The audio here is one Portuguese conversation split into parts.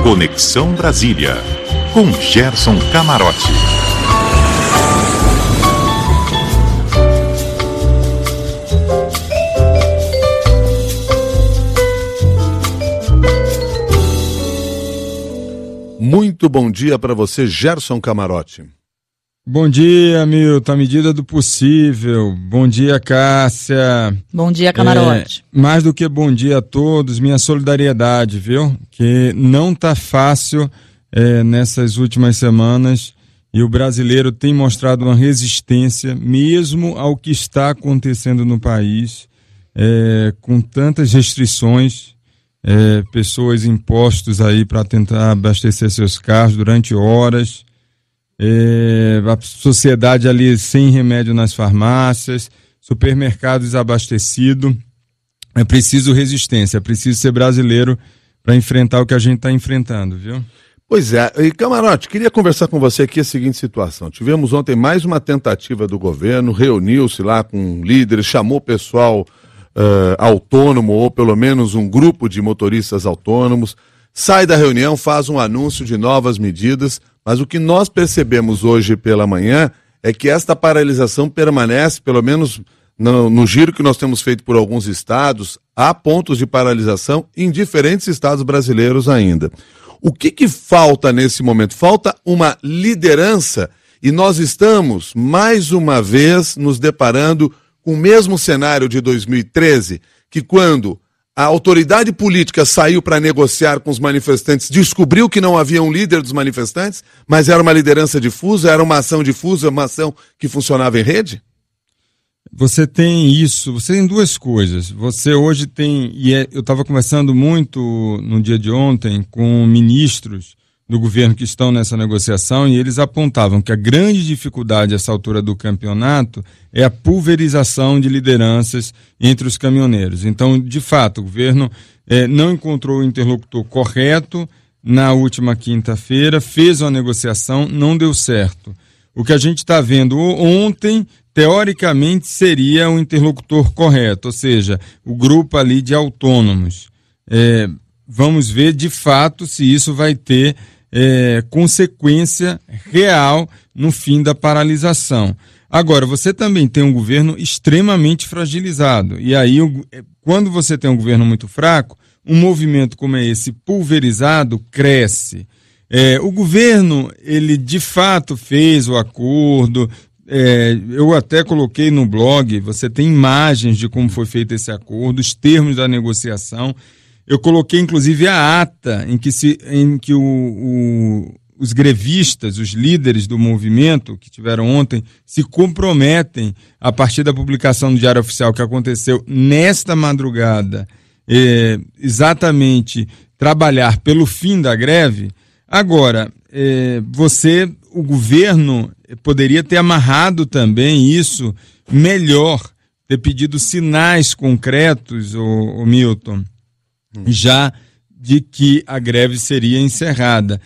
Conexão Brasília, com Gerson Camarote. Muito bom dia para você, Gerson Camarote. Bom dia, Milton, à medida do possível. Bom dia, Cássia. Bom dia, Camarote. Mais do que bom dia a todos, minha solidariedade, viu? Que não tá fácil nessas últimas semanas e o brasileiro tem mostrado uma resistência mesmo ao que está acontecendo no país, com tantas restrições, pessoas impostos aí para tentar abastecer seus carros durante horas. A sociedade ali sem remédio nas farmácias, supermercados abastecidos. É preciso resistência, é preciso ser brasileiro para enfrentar o que a gente está enfrentando, viu? Pois é, e Camarote, queria conversar com você aqui a seguinte situação. Tivemos ontem mais uma tentativa do governo, reuniu-se lá com líderes, chamou pessoal autônomo, ou pelo menos um grupo de motoristas autônomos, sai da reunião, faz um anúncio de novas medidas, mas o que nós percebemos hoje pela manhã é que esta paralisação permanece, pelo menos no giro que nós temos feito por alguns estados, há pontos de paralisação em diferentes estados brasileiros ainda. O que falta nesse momento? Falta uma liderança e nós estamos, mais uma vez, nos deparando com o mesmo cenário de 2013, que quando a autoridade política saiu para negociar com os manifestantes, descobriu que não havia um líder dos manifestantes, mas era uma liderança difusa, era uma ação difusa, uma ação que funcionava em rede? Você tem isso, você tem duas coisas. Você hoje tem, eu estava conversando muito no dia de ontem com ministros do governo que estão nessa negociação e eles apontavam que a grande dificuldade a essa altura do campeonato é a pulverização de lideranças entre os caminhoneiros. Então, de fato, o governo não encontrou o interlocutor correto na última quinta-feira, fez uma negociação, não deu certo. O que a gente está vendo ontem, teoricamente, seria o interlocutor correto, ou seja, o grupo ali de autônomos. Vamos ver, de fato, se isso vai ter consequência real no fim da paralisação. Agora, você também tem um governo extremamente fragilizado. E aí, quando você tem um governo muito fraco, um movimento como esse pulverizado cresce. O governo, ele de fato fez o acordo. Eu até coloquei no blog, você tem imagens de como foi feito esse acordo, os termos da negociação. Eu coloquei, inclusive, a ata em que os grevistas, os líderes do movimento que tiveram ontem, se comprometem, a partir da publicação do Diário Oficial que aconteceu nesta madrugada, exatamente trabalhar pelo fim da greve. Agora, o governo poderia ter amarrado também isso melhor, ter pedido sinais concretos, o Milton, já de que a greve seria encerrada.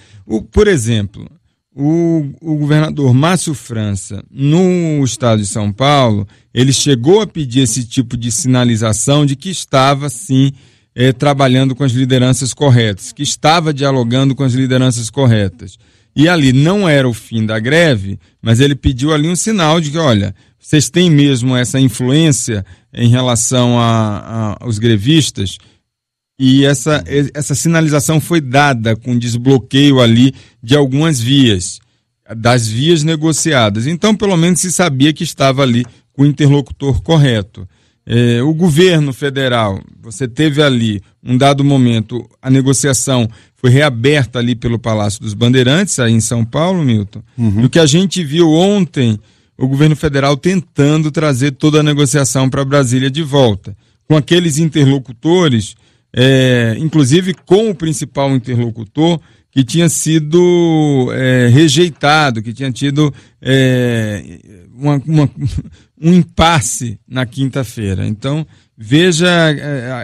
Por exemplo, o governador Márcio França, no estado de São Paulo, ele chegou a pedir esse tipo de sinalização de que estava, sim, trabalhando com as lideranças corretas, que estava dialogando com as lideranças corretas. E ali não era o fim da greve, mas ele pediu ali um sinal de que, olha, vocês têm mesmo essa influência em relação aos grevistas. E essa sinalização foi dada com desbloqueio ali de algumas vias, das vias negociadas. Então, pelo menos se sabia que estava ali com o interlocutor correto. O governo federal, você teve ali, um dado momento, a negociação foi reaberta ali pelo Palácio dos Bandeirantes, aí em São Paulo, Milton. Uhum. E o que a gente viu ontem, o governo federal tentando trazer toda a negociação para Brasília de volta, com aqueles interlocutores, inclusive com o principal interlocutor, que tinha sido rejeitado, que tinha tido um impasse na quinta-feira. Então, veja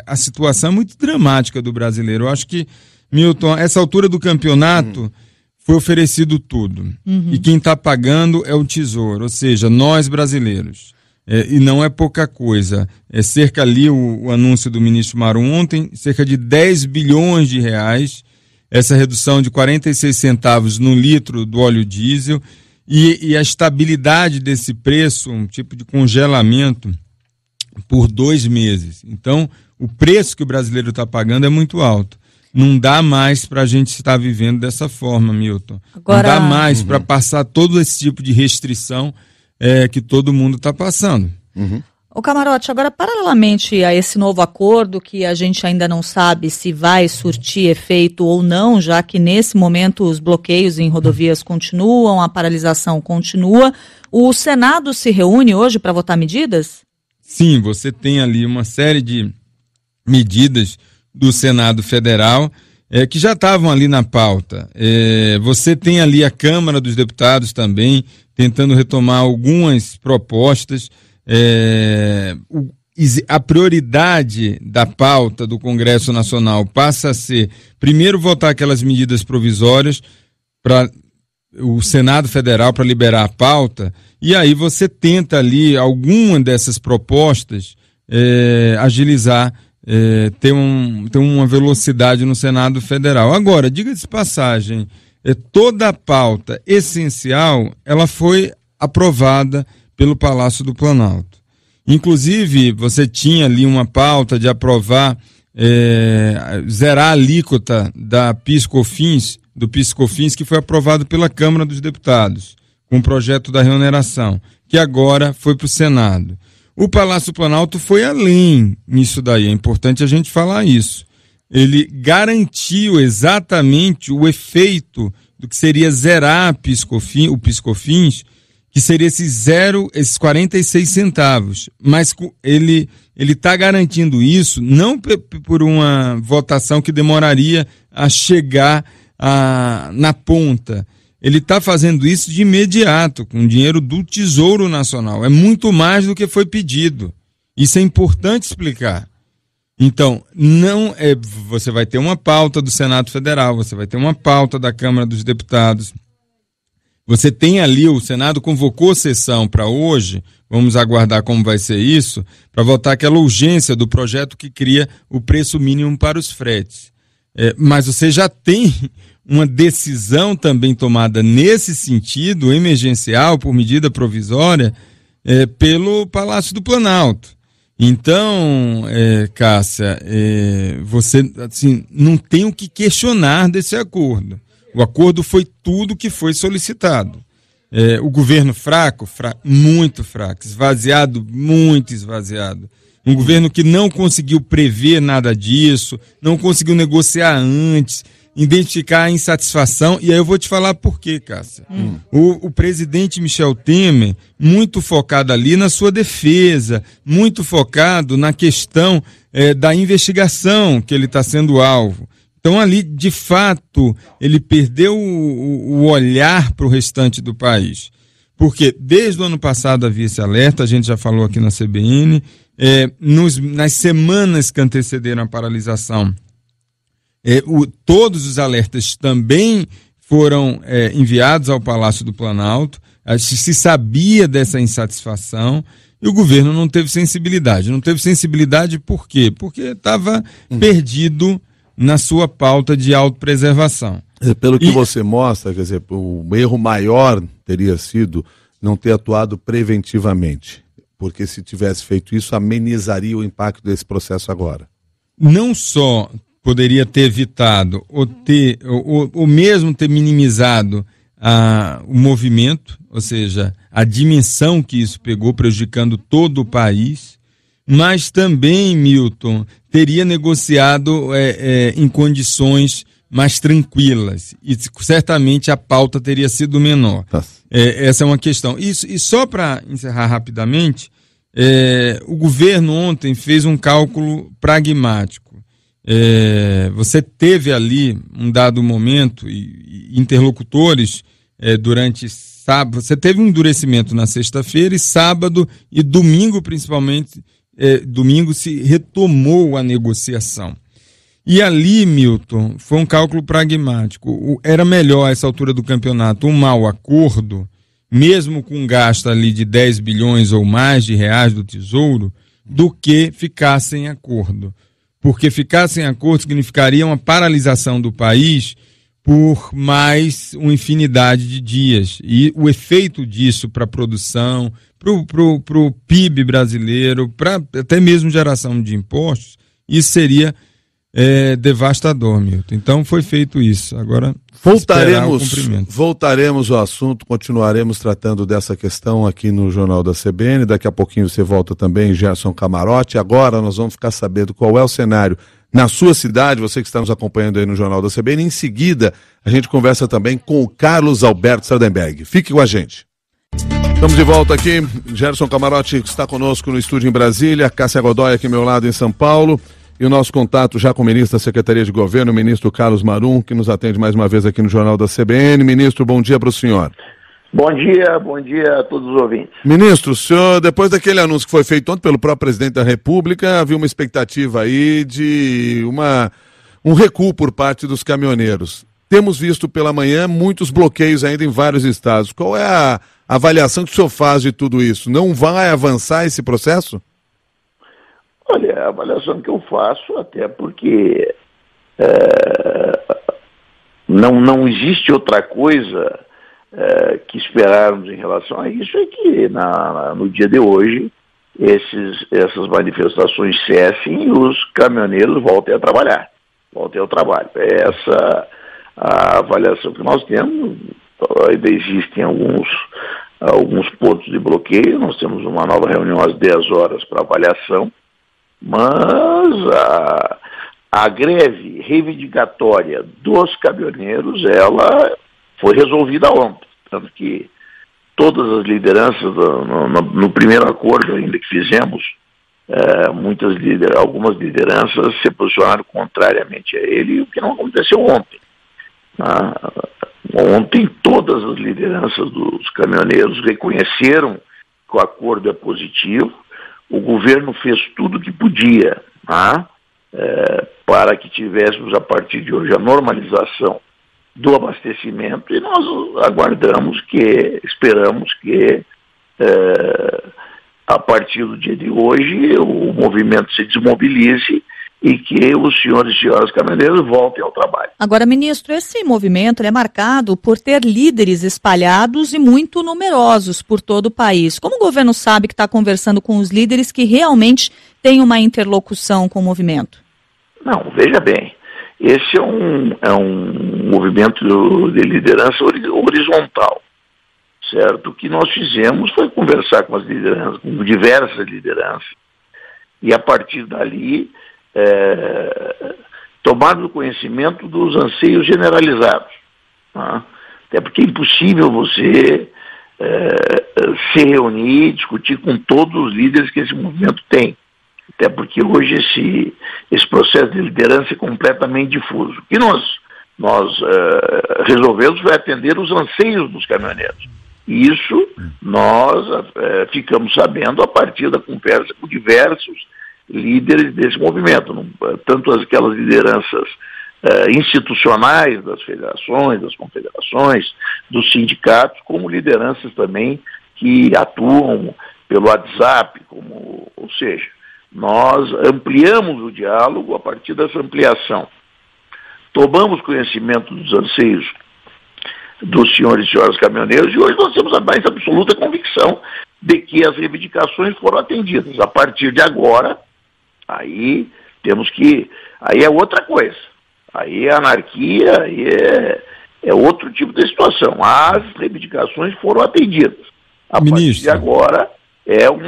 a situação muito dramática do brasileiro. Eu acho que, Milton, essa altura do campeonato foi oferecido tudo. Uhum. E quem está pagando é o Tesouro, ou seja, nós brasileiros. E não é pouca coisa. Cerca ali, o anúncio do ministro Marum ontem, cerca de 10 bilhões de reais essa redução de 46 centavos no litro do óleo diesel e a estabilidade desse preço, um tipo de congelamento por 2 meses. Então, o preço que o brasileiro está pagando é muito alto. Não dá mais para a gente estar vivendo dessa forma, Milton. Agora... Não dá mais para passar todo esse tipo de restrição que todo mundo está passando. Ô Camarote, agora paralelamente a esse novo acordo, que a gente ainda não sabe se vai surtir efeito ou não, já que nesse momento os bloqueios em rodovias continuam, a paralisação continua, o Senado se reúne hoje para votar medidas? Sim, você tem ali uma série de medidas do Senado Federal que já estavam ali na pauta. Você tem ali a Câmara dos Deputados também tentando retomar algumas propostas. A prioridade da pauta do Congresso Nacional passa a ser, primeiro, votar aquelas medidas provisórias para o Senado Federal para liberar a pauta, e aí você tenta ali alguma dessas propostas agilizar, ter uma velocidade no Senado Federal. Agora, diga-se de passagem, toda a pauta essencial, ela foi aprovada pelo Palácio do Planalto. Inclusive, você tinha ali uma pauta de aprovar, zerar a alíquota da PIS/COFINS, do PIS/COFINS, que foi aprovado pela Câmara dos Deputados, com o projeto da reoneração, que agora foi para o Senado. O Palácio do Planalto foi além nisso daí, é importante a gente falar isso. Ele garantiu exatamente o efeito do que seria zerar o PIS/COFINS, que seria esses 46 centavos. Mas ele está garantindo isso não por uma votação que demoraria a chegar na ponta. Ele está fazendo isso de imediato, com dinheiro do Tesouro Nacional. É muito mais do que foi pedido. Isso é importante explicar. Então, você vai ter uma pauta do Senado Federal, você vai ter uma pauta da Câmara dos Deputados. Você tem ali, o Senado convocou sessão para hoje, vamos aguardar como vai ser isso, para votar aquela urgência do projeto que cria o preço mínimo para os fretes. Mas você já tem uma decisão também tomada nesse sentido, emergencial, por medida provisória, pelo Palácio do Planalto. Então, Cássia, você assim, não tem o que questionar desse acordo. O acordo foi tudo que foi solicitado. O governo fraco, muito fraco, esvaziado, muito esvaziado. Um governo que não conseguiu prever nada disso, não conseguiu negociar antes, identificar a insatisfação, e aí eu vou te falar por quê, Cássia. O presidente Michel Temer, muito focado ali na sua defesa, muito focado na questão da investigação que ele está sendo alvo. Então ali, de fato, ele perdeu o olhar para o restante do país. Porque desde o ano passado havia esse alerta, a gente já falou aqui na CBN, nas semanas que antecederam a paralisação, todos os alertas também foram enviados ao Palácio do Planalto, se sabia dessa insatisfação e o governo não teve sensibilidade. Não teve sensibilidade por quê? Porque estava perdido na sua pauta de autopreservação. Pelo que você mostra, quer dizer, o erro maior teria sido não ter atuado preventivamente, porque se tivesse feito isso, amenizaria o impacto desse processo agora. Não só poderia ter evitado ou mesmo ter minimizado o movimento, ou seja, a dimensão que isso pegou, prejudicando todo o país, mas também, Milton, teria negociado em condições mais tranquilas e certamente a pauta teria sido menor. Essa é uma questão. E só para encerrar rapidamente, o governo ontem fez um cálculo pragmático. Você teve ali um dado momento e interlocutores durante sábado, você teve um endurecimento na sexta-feira e sábado e domingo principalmente, domingo se retomou a negociação. E ali, Milton, foi um cálculo pragmático. Era melhor, a essa altura do campeonato, um mau acordo, mesmo com um gasto ali de 10 bilhões ou mais de reais do Tesouro, do que ficar sem acordo. porque ficar sem acordo significaria uma paralisação do país por mais uma infinidade de dias. E o efeito disso para a produção, para o PIB brasileiro, para até mesmo geração de impostos, isso seria devastador, Milton. Então foi feito isso. Agora voltaremos ao assunto, continuaremos tratando dessa questão aqui no Jornal da CBN. Daqui a pouquinho você volta também, Gerson Camarote. Agora nós vamos ficar sabendo qual é o cenário na sua cidade, você que está nos acompanhando aí no Jornal da CBN. Em seguida, a gente conversa também com o Carlos Alberto Sardenberg. Fique com a gente. Estamos de volta aqui. Gerson Camarote está conosco no estúdio em Brasília, Cássia Godoy aqui ao meu lado em São Paulo. E o nosso contato já com o ministro da Secretaria de Governo, o ministro Carlos Marum, que nos atende mais uma vez aqui no Jornal da CBN. Ministro, bom dia para o senhor. Bom dia a todos os ouvintes. Ministro, o senhor, depois daquele anúncio que foi feito ontem pelo próprio presidente da República, havia uma expectativa aí de um recuo por parte dos caminhoneiros. Temos visto pela manhã muitos bloqueios ainda em vários estados. Qual é a avaliação que o senhor faz de tudo isso? Não vai avançar esse processo? Olha, a avaliação que eu faço, até porque não existe outra coisa que esperarmos em relação a isso, é que no dia de hoje essas manifestações cessem e os caminhoneiros voltem a trabalhar, voltem ao trabalho. É essa a avaliação que nós temos. Ainda existem alguns pontos de bloqueio, nós temos uma nova reunião às 10 horas para avaliação, mas a greve reivindicatória dos caminhoneiros, ela foi resolvida ontem, tanto que todas as lideranças, no primeiro acordo ainda que fizemos, algumas lideranças se posicionaram contrariamente a ele, o que não aconteceu ontem. Ontem todas as lideranças dos caminhoneiros reconheceram que o acordo é positivo. O governo fez tudo o que podia para que tivéssemos a partir de hoje a normalização do abastecimento, e nós esperamos que a partir do dia de hoje o movimento se desmobilize e que os senhores e senhoras caminhoneiros voltem ao trabalho. Agora, ministro, esse movimento é marcado por ter líderes espalhados e muito numerosos por todo o país. Como o governo sabe que está conversando com os líderes que realmente têm uma interlocução com o movimento? Não, veja bem, esse é um movimento de liderança horizontal, certo? O que nós fizemos foi conversar com as lideranças, com diversas lideranças, e a partir dali tomar o conhecimento dos anseios generalizados. Até porque é impossível você se reunir e discutir com todos os líderes que esse movimento tem. Até porque hoje esse processo de liderança é completamente difuso. O que nós resolvemos foi atender os anseios dos caminhoneiros. E isso nós ficamos sabendo a partir da conversa com diversos líderes desse movimento, tanto aquelas lideranças institucionais das federações, das confederações, dos sindicatos, como lideranças também que atuam pelo WhatsApp, ou seja, nós ampliamos o diálogo a partir dessa ampliação. Tomamos conhecimento dos anseios dos senhores e senhoras caminhoneiros e hoje nós temos a mais absoluta convicção de que as reivindicações foram atendidas. A partir de agora, aí é outra coisa. Aí é anarquia, aí é outro tipo de situação. As reivindicações foram atendidas. A partir de agora é um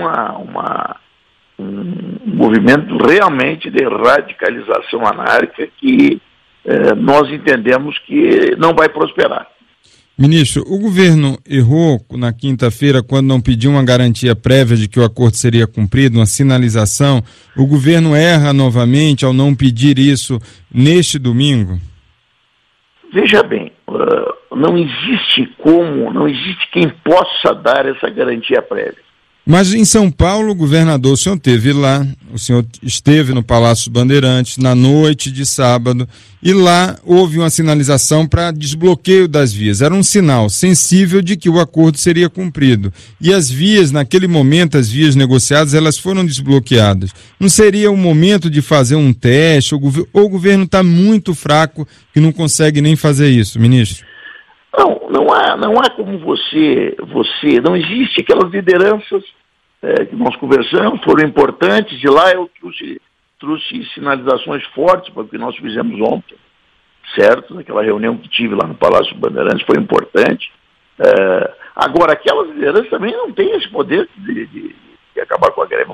movimento realmente de radicalização anárquica que nós entendemos que não vai prosperar. Ministro, o governo errou na quinta-feira quando não pediu uma garantia prévia de que o acordo seria cumprido, uma sinalização. O governo erra novamente ao não pedir isso neste domingo? Veja bem, não existe quem possa dar essa garantia prévia. Mas em São Paulo, governador, o senhor esteve lá, o senhor esteve no Palácio Bandeirantes na noite de sábado, e lá houve uma sinalização para desbloqueio das vias. Era um sinal sensível de que o acordo seria cumprido. E as vias, naquele momento, as vias negociadas, elas foram desbloqueadas. Não seria o momento de fazer um teste, ou o governo está muito fraco que não consegue nem fazer isso, ministro? Não há como não existe aquelas lideranças que nós conversamos, foram importantes, de lá eu trouxe sinalizações fortes para o que nós fizemos ontem, certo? Naquela reunião que tive lá no Palácio Bandeirantes, foi importante. Agora, aquelas lideranças também não têm esse poder de acabar com a greve.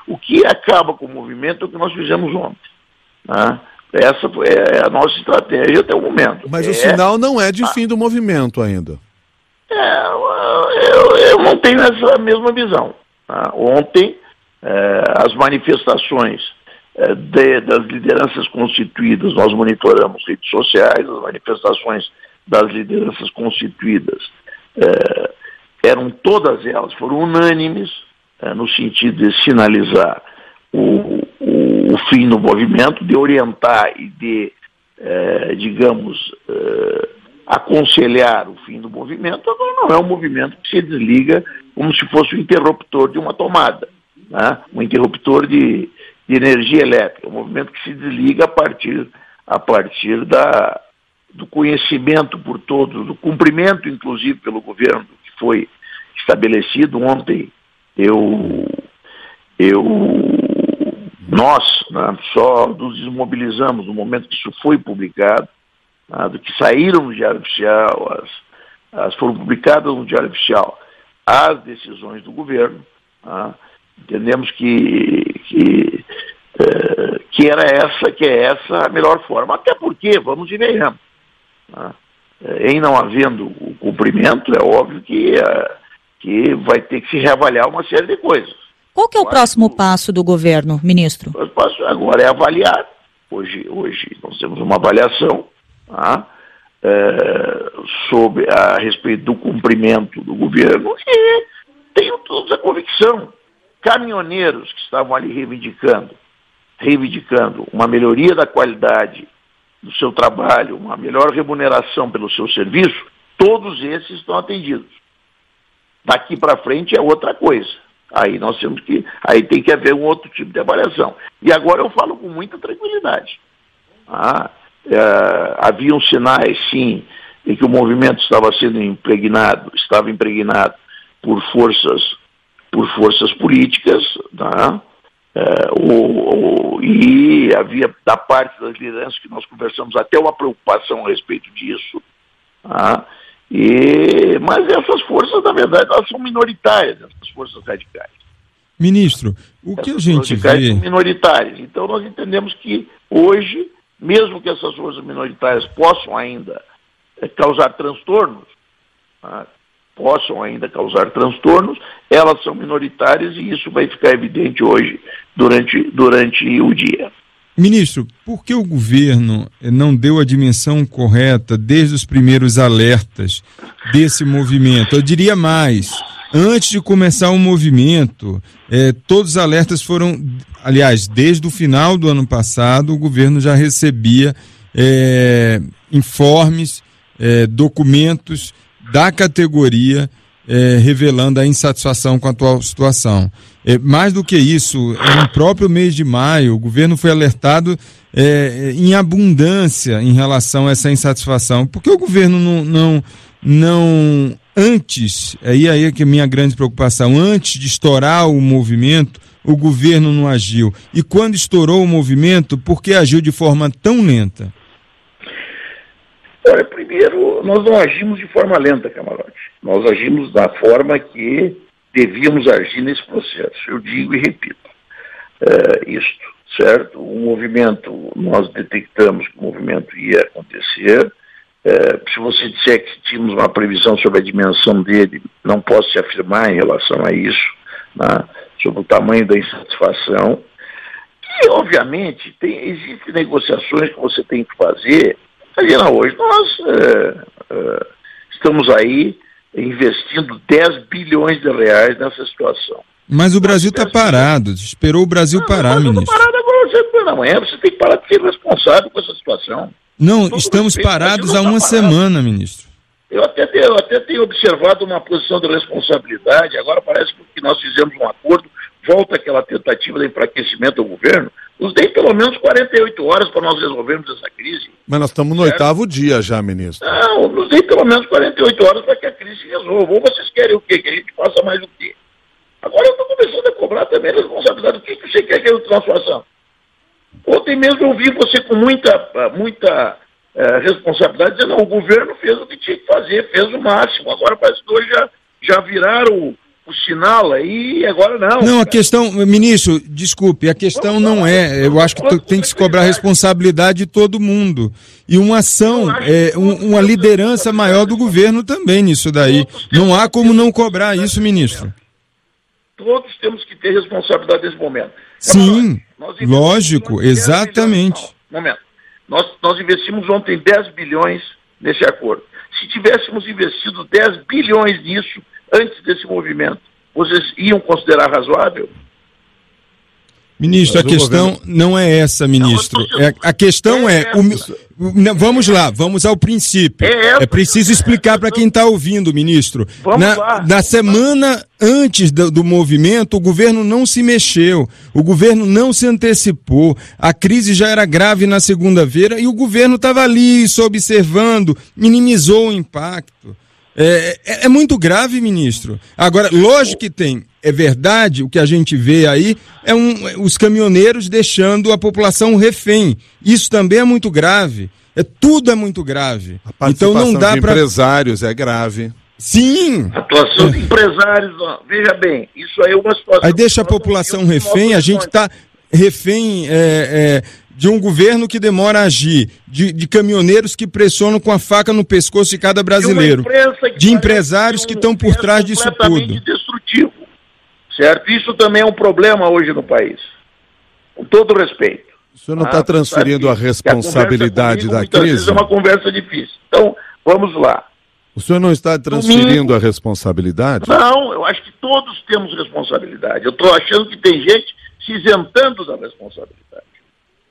O que acaba com o movimento é o que nós fizemos ontem, né? Essa é a nossa estratégia até o momento. Mas o sinal não é de fim do movimento ainda. Eu não tenho essa mesma visão. Tá? Ontem, as manifestações das lideranças constituídas, nós monitoramos redes sociais, as manifestações das lideranças constituídas eram todas elas, foram unânimes no sentido de sinalizar o fim do movimento, de orientar e de, aconselhar o fim do movimento. Agora não é um movimento que se desliga como se fosse o interruptor de uma tomada, né? Um interruptor de energia elétrica, um movimento que se desliga a partir do conhecimento por todos, do cumprimento, inclusive, pelo governo, que foi estabelecido ontem. Nós, né, só nos desmobilizamos no momento que isso foi publicado, né, do que saíram no Diário Oficial, foram publicadas no Diário Oficial as decisões do governo, né, entendemos que é essa a melhor forma, até porque, vamos e venhamos, né, em não havendo o cumprimento, é óbvio que vai ter que se reavaliar uma série de coisas. Qual que é o próximo passo do governo, ministro? O passo agora é avaliar. Hoje nós temos uma avaliação, tá, a respeito do cumprimento do governo, e tenho toda a convicção. Caminhoneiros que estavam ali reivindicando uma melhoria da qualidade do seu trabalho, uma melhor remuneração pelo seu serviço, todos esses estão atendidos. Daqui para frente é outra coisa. Aí tem que haver um outro tipo de avaliação. E agora eu falo com muita tranquilidade. Haviam sinais, sim, de que o movimento estava impregnado por forças políticas, tá? E havia, da parte das lideranças que nós conversamos, até uma preocupação a respeito disso, tá? Mas essas forças, na verdade, elas são minoritárias, essas forças radicais. Ministro, o que a gente vê... são minoritárias. Então nós entendemos que hoje, mesmo que essas forças minoritárias possam ainda causar transtornos, elas são minoritárias e isso vai ficar evidente hoje durante o dia. Ministro, por que o governo não deu a dimensão correta desde os primeiros alertas desse movimento? Eu diria mais, antes de começar o movimento, todos os alertas foram, aliás, desde o final do ano passado, o governo já recebia informes, documentos da categoria revelando a insatisfação com a atual situação. Mais do que isso, no próprio mês de maio, o governo foi alertado em abundância em relação a essa insatisfação. Por que o governo não antes, aí é que é a minha grande preocupação, antes de estourar o movimento, o governo não agiu? E quando estourou o movimento, por que agiu de forma tão lenta? Olha, primeiro, nós não agimos de forma lenta, Camarote. Nós agimos da forma que devíamos agir nesse processo. Eu digo e repito isto, certo? O movimento, nós detectamos que o movimento ia acontecer. Se você disser que tínhamos uma previsão sobre a dimensão dele, não posso te afirmar em relação a isso, né? Sobre o tamanho da insatisfação. E, obviamente, existem negociações que você tem que fazer. Imagina, hoje nós estamos aí investindo 10 bilhões de reais nessa situação. Mas o Brasil está parado, esperou o Brasil parar, ministro. Parado agora, amanhã você tem que parar de ser responsável com essa situação. Não, estamos parados há uma semana, ministro. Eu até tenho observado uma posição de responsabilidade, agora parece que nós fizemos um acordo, volta aquela tentativa de enfraquecimento do governo, nos dê pelo menos 48 horas para nós resolvermos essa crise. Mas nós estamos no 8º dia já, ministro. Não, nos dê pelo menos 48 horas para que a crise se resolva. Ou vocês querem o quê? Que a gente faça mais o quê? Agora eu estou começando a cobrar também a responsabilidade. O que você quer que nós façamos? Ontem mesmo eu ouvi você com muita responsabilidade dizendo, não, o governo fez o que tinha que fazer, fez o máximo. Agora parece que hoje já viraram o sinal aí e agora não. Não, a questão, ministro, desculpe, a questão não é, eu acho que tem que se cobrar a responsabilidade de todo mundo. E uma ação, uma liderança maior do governo também nisso daí. Não há como não cobrar isso, ministro. Todos temos que ter responsabilidade nesse momento. Sim, lógico, exatamente. Momento. Nós investimos ontem 10 bilhões nesse acordo. Se tivéssemos investido 10 bilhões nisso antes desse movimento, vocês iam considerar razoável? Ministro, a questão não é essa, ministro. A questão vamos lá, vamos ao princípio. É preciso explicar para quem está ouvindo, ministro. Na semana antes do movimento, o governo não se mexeu, o governo não se antecipou, a crise já era grave na segunda-feira e o governo estava ali, só observando, minimizou o impacto. É muito grave, ministro. Agora, lógico que tem. É verdade, o que a gente vê aí os caminhoneiros deixando a população refém. Isso também é muito grave. Tudo é muito grave. A participação então não dá de empresários é grave. Sim. A atuação de empresários, veja bem, isso aí é uma situação... Aí deixa a população refém, a gente está refém de um governo que demora a agir, de caminhoneiros que pressionam com a faca no pescoço de cada brasileiro, de empresários que estão por trás disso tudo. Destrutivo, certo? Isso também é um problema hoje no país, com todo respeito. O senhor não está transferindo a responsabilidade da crise? Vezes é uma conversa difícil. Então, vamos lá. O senhor não está transferindo a responsabilidade? Não, eu acho que todos temos responsabilidade. Eu estou achando que tem gente se isentando da responsabilidade.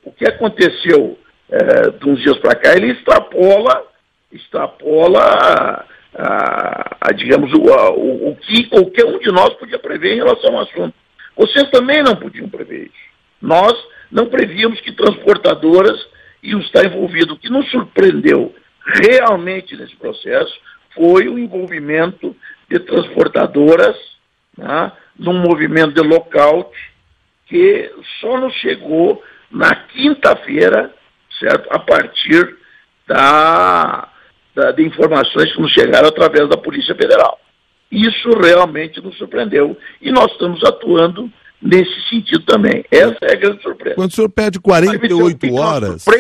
O que aconteceu de uns dias para cá, ele extrapola digamos, o que qualquer um de nós podia prever em relação ao assunto. Vocês também não podiam prever isso. Nós não prevíamos que transportadoras iam estar envolvidas. O que nos surpreendeu realmente nesse processo foi o envolvimento de transportadoras, né, num movimento de lockout que só nos chegou na quinta-feira, certo? A partir de informações que nos chegaram através da Polícia Federal. Isso realmente nos surpreendeu. E nós estamos atuando nesse sentido também. Essa é a grande surpresa. Quando o senhor pede 48 horas... O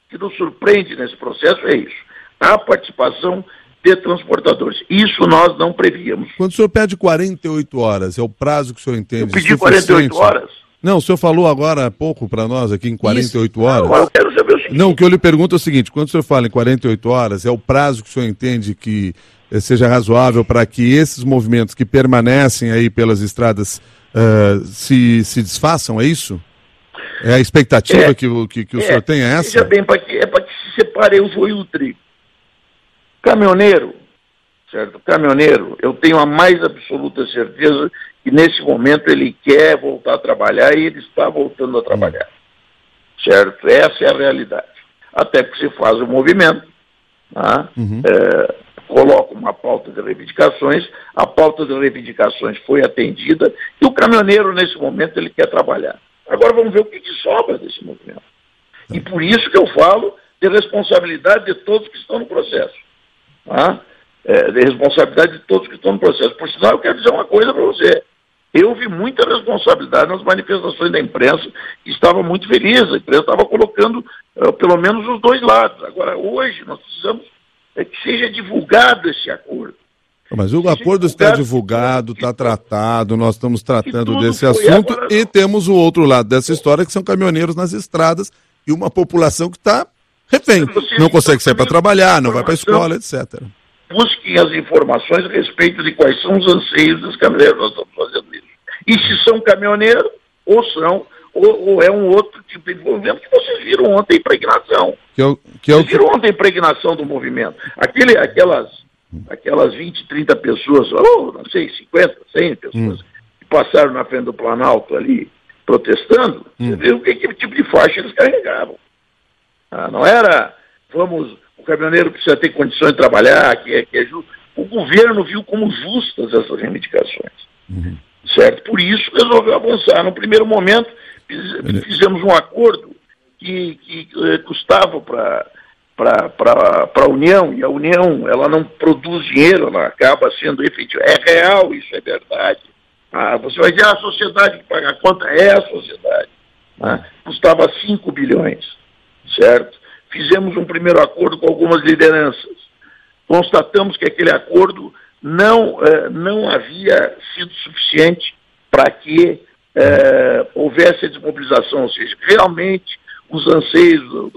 que nos surpreende nesse processo é isso. A participação de transportadores. Isso nós não prevíamos. Quando o senhor pede 48 horas, é o prazo que o senhor entende? Eu pedi 48 horas. Não, o senhor falou agora há pouco para nós aqui em 48 horas. Não, eu quero saber o seguinte. Não, o que eu lhe pergunto é o seguinte, quando o senhor fala em 48 horas, é o prazo que o senhor entende que seja razoável para que esses movimentos que permanecem aí pelas estradas se desfaçam, é isso? É a expectativa que o senhor tem, é essa? Veja bem, para que se separe o joio do trigo. Caminhoneiro, certo? Caminhoneiro, eu tenho a mais absoluta certeza que nesse momento ele quer voltar a trabalhar e ele está voltando a trabalhar. Certo? Essa é a realidade. Até que se faz o movimento, né? Coloca uma pauta de reivindicações, a pauta de reivindicações foi atendida e o caminhoneiro nesse momento ele quer trabalhar. Agora vamos ver o que sobra desse movimento. E por isso que eu falo de responsabilidade de todos que estão no processo. Tá? De responsabilidade de todos que estão no processo. Por sinal, eu quero dizer uma coisa para você. Eu vi muita responsabilidade nas manifestações da imprensa, que estava muito feliz. A imprensa estava colocando pelo menos os dois lados. Agora, hoje, nós precisamos que seja divulgado esse acordo. Mas o acordo está divulgado, está tratado, nós estamos tratando desse assunto e temos o outro lado dessa história, que são caminhoneiros nas estradas e uma população que está refém. Não consegue sair para trabalhar, não vai para a escola, etc. busquem as informações a respeito de quais são os anseios dos caminhoneiros. Nós estamos fazendo isso. E se são caminhoneiros, ou é um outro tipo de movimento que vocês viram ontem, impregnação. Vocês viram ontem a impregnação do movimento. Aquelas 20, 30 pessoas, ou não sei, 50, 100 pessoas que passaram na frente do Planalto ali protestando, você viu que tipo de faixa eles carregavam. Não era, o caminhoneiro precisa ter condições de trabalhar, que é justo. O governo viu como justas essas reivindicações. Certo? Por isso resolveu avançar. No primeiro momento, fizemos um acordo que custava para a União, e a União ela não produz dinheiro, ela acaba sendo efetiva. É real, isso é verdade. Você vai dizer, a sociedade que paga a conta é a sociedade. Custava 5 bilhões, certo? Fizemos um primeiro acordo com algumas lideranças. Constatamos que aquele acordo não havia sido suficiente para que houvesse a desmobilização, ou seja, realmente os anseios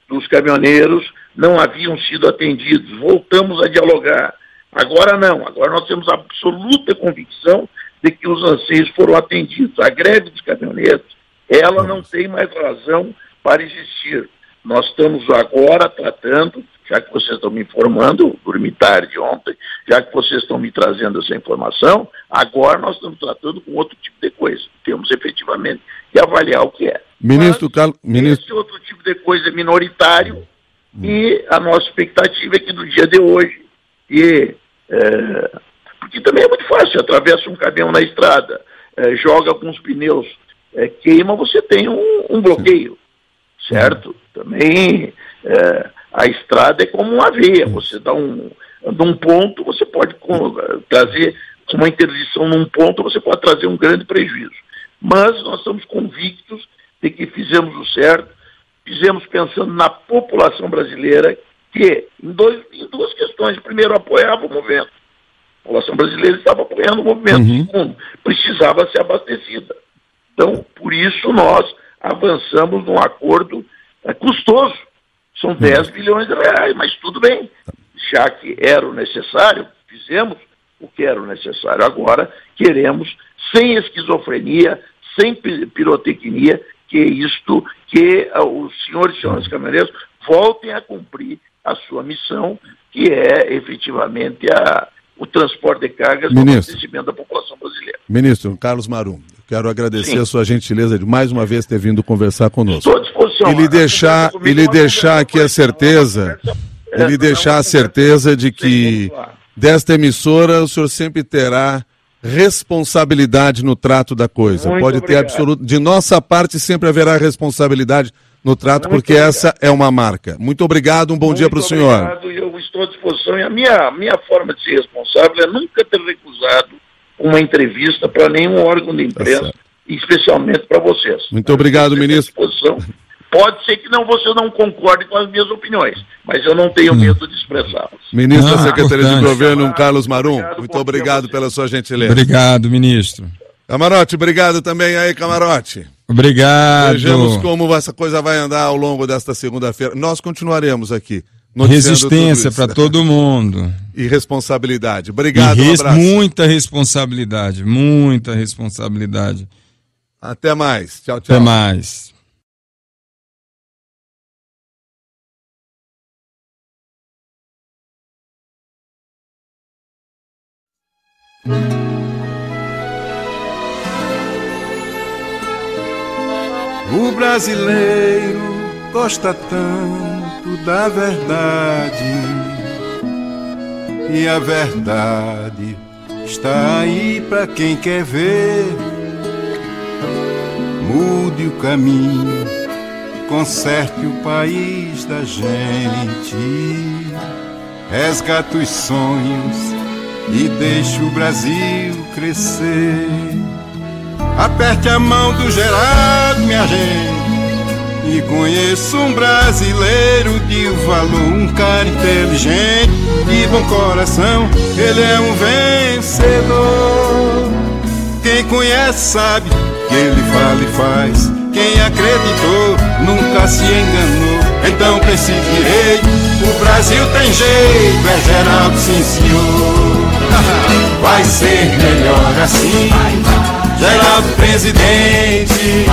dos caminhoneiros não haviam sido atendidos. Voltamos a dialogar. Agora não, agora nós temos absoluta convicção de que os anseios foram atendidos. A greve dos caminhoneiros, ela não tem mais razão para existir. Nós estamos agora tratando, já que vocês estão me informando, dormi tarde ontem, já que vocês estão me trazendo essa informação, agora nós estamos tratando com outro tipo de coisa. Temos efetivamente que avaliar o que é. Esse outro tipo de coisa é minoritário e a nossa expectativa é que no dia de hoje, porque também é muito fácil, atravessa um caminhão na estrada, joga alguns pneus, queima, você tem um bloqueio, certo? Também a estrada é como uma veia, você dá num ponto, você pode trazer uma interdição num ponto, você pode trazer um grande prejuízo. Mas nós estamos convictos de que fizemos o certo, fizemos pensando na população brasileira, que em duas questões. Primeiro, apoiava o movimento. A população brasileira estava apoiando o movimento. Segundo, precisava ser abastecida. Então, por isso nós avançamos num acordo custoso. São 10 bilhões de reais, mas tudo bem. Já que era o necessário, fizemos o que era o necessário. Agora queremos, sem esquizofrenia, sem pirotecnia, que os senhores e senhoras caminhoneiros voltem a cumprir a sua missão, que é efetivamente o transporte de cargas e o abastecimento da população brasileira. Ministro Carlos Marum, quero agradecer a sua gentileza de mais uma vez ter vindo conversar conosco. Estou à disposição. E lhe deixar aqui a certeza, de que desta emissora o senhor sempre terá responsabilidade no trato da coisa. Muito Pode obrigado. ter absoluto. De nossa parte sempre haverá responsabilidade no trato, porque essa é uma marca. Muito obrigado, um bom dia para o senhor. Muito obrigado, eu estou à disposição. E a minha forma de ser responsável é nunca ter recusado uma entrevista para nenhum órgão de imprensa, especialmente para vocês. Muito obrigado, ministro. Pode ser que você não concorde com as minhas opiniões, mas eu não tenho medo de expressá-las. Ministro da Secretaria de Governo, Carlos Marum, muito obrigado pela sua gentileza. Obrigado, ministro. Camarote, obrigado também aí, Camarote. Obrigado. Vejamos como essa coisa vai andar ao longo desta segunda-feira. Nós continuaremos aqui. Resistência para todo mundo. E responsabilidade. Obrigado, um abraço. Muita responsabilidade, muita responsabilidade. Até mais. Tchau, tchau. Até mais. O brasileiro gosta tanto da verdade, e a verdade está aí para quem quer ver. Mude o caminho, conserte o país da gente, resgate os sonhos e deixe o Brasil crescer. Aperte a mão do Geraldo, minha gente, e conheça um brasileiro de valor, um cara inteligente, de bom coração, ele é um vencedor. Quem conhece sabe que ele fala e faz, quem acreditou nunca se enganou. Então pense direito, O Brasil tem jeito, é Geraldo, sim senhor. Vai ser melhor assim, Geraldo presidente.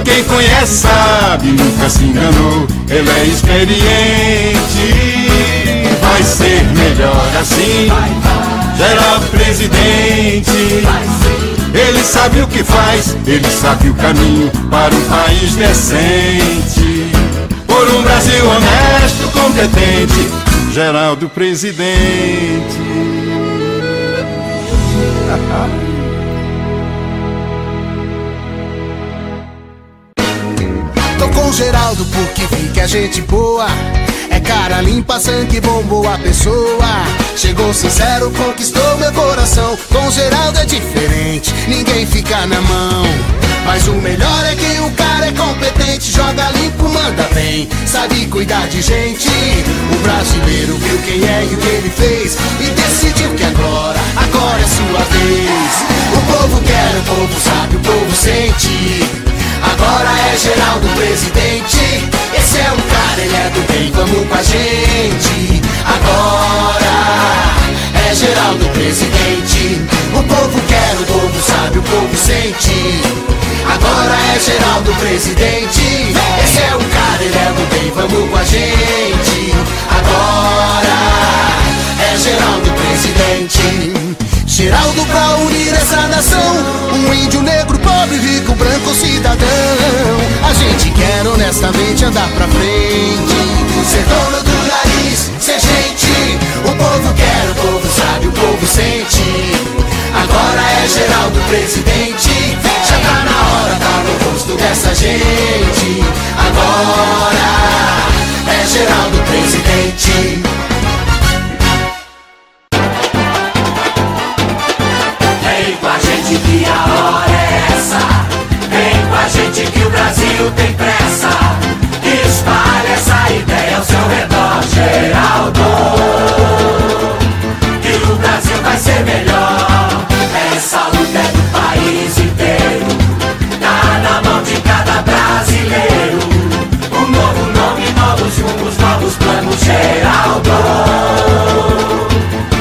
Quem conhece sabe, nunca se enganou, ele é experiente. Vai ser melhor assim, Geraldo presidente. Ele sabe o que faz, ele sabe o caminho para um país decente. Por um Brasil honesto, competente, Geraldo presidente. Tô com Geraldo porque vi que a gente boa é cara limpa, sangue bom, boa pessoa. Chegou sincero, conquistou meu coração. Com Geraldo é diferente, ninguém fica na mão. Mas o melhor é que o cara é competente, joga limpo, manda bem, sabe cuidar de gente. O brasileiro viu quem é e o que ele fez e decidiu que agora é sua vez. O povo quer, o povo sabe, o povo sente. Agora é Geraldo presidente. Esse é o cara, ele é do bem, vamos com a gente. Agora é Geraldo presidente. O povo quer, o povo sabe, o povo sente. Agora é Geraldo presidente. Esse é o cara, ele é do bem, vamos com a gente. Agora é Geraldo presidente. Geraldo pra unir essa nação, um índio, negro, pobre, rico, branco, cidadão. A gente quer honestamente andar pra frente, ser dono do nariz, ser gente. O povo quer, o povo sabe, o povo sente. Agora é Geraldo presidente. Já tá na hora, tá no rosto dessa gente. Agora é Geraldo presidente. Vem com a gente que a hora é essa. Vem com a gente que o Brasil tem pressa. Espalhe essa ideia ao seu redor, Geraldo. Que o Brasil vai ser melhor. Essa luta é do país inteiro. Tá na mão de cada brasileiro. Um novo nome, novos rumos, novos planos, Geraldo.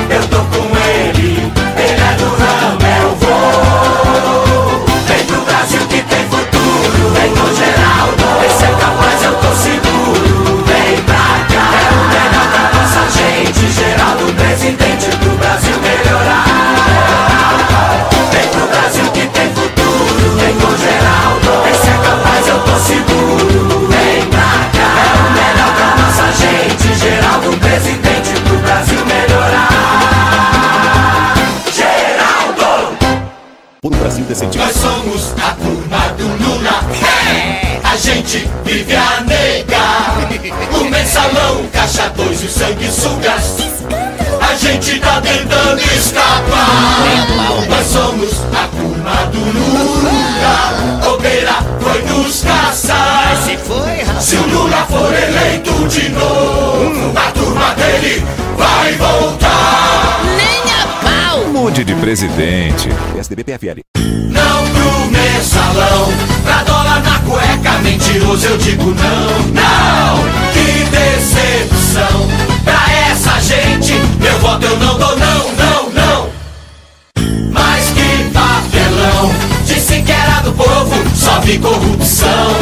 Eu tô com ele, ele é do ramo, eu vou. Vem pro Brasil que tem futuro, vem com Geraldo. Esse é capaz, eu tô seguro. Vem pra cá, é o melhor pra nossa gente. Geraldo presidente pro Brasil melhorar. Vem pro Brasil que tem futuro, vem com Geraldo. Esse é capaz, eu tô seguro. Vem pra cá, é o melhor pra nossa gente. Geraldo presidente pro Brasil melhorar. Por um Brasil decente. Nós somos a turma do Lula. A gente vive a negar. O mensalão, caixa 2 e o sanguessugas. A gente tá tentando escapar. Nós somos a turma do Lula. Obeira foi nos caçar. Se o Lula for eleito de novo, a turma dele vai voltar. Mude de presidente. PSDB, PFL. Não pro mensalão, pra dólar na cueca, mentiroso eu digo não, não. Que decepção, pra essa gente, meu voto eu não dou, não, não, não. Mas que papelão, disse que era do povo, só vi corrupção.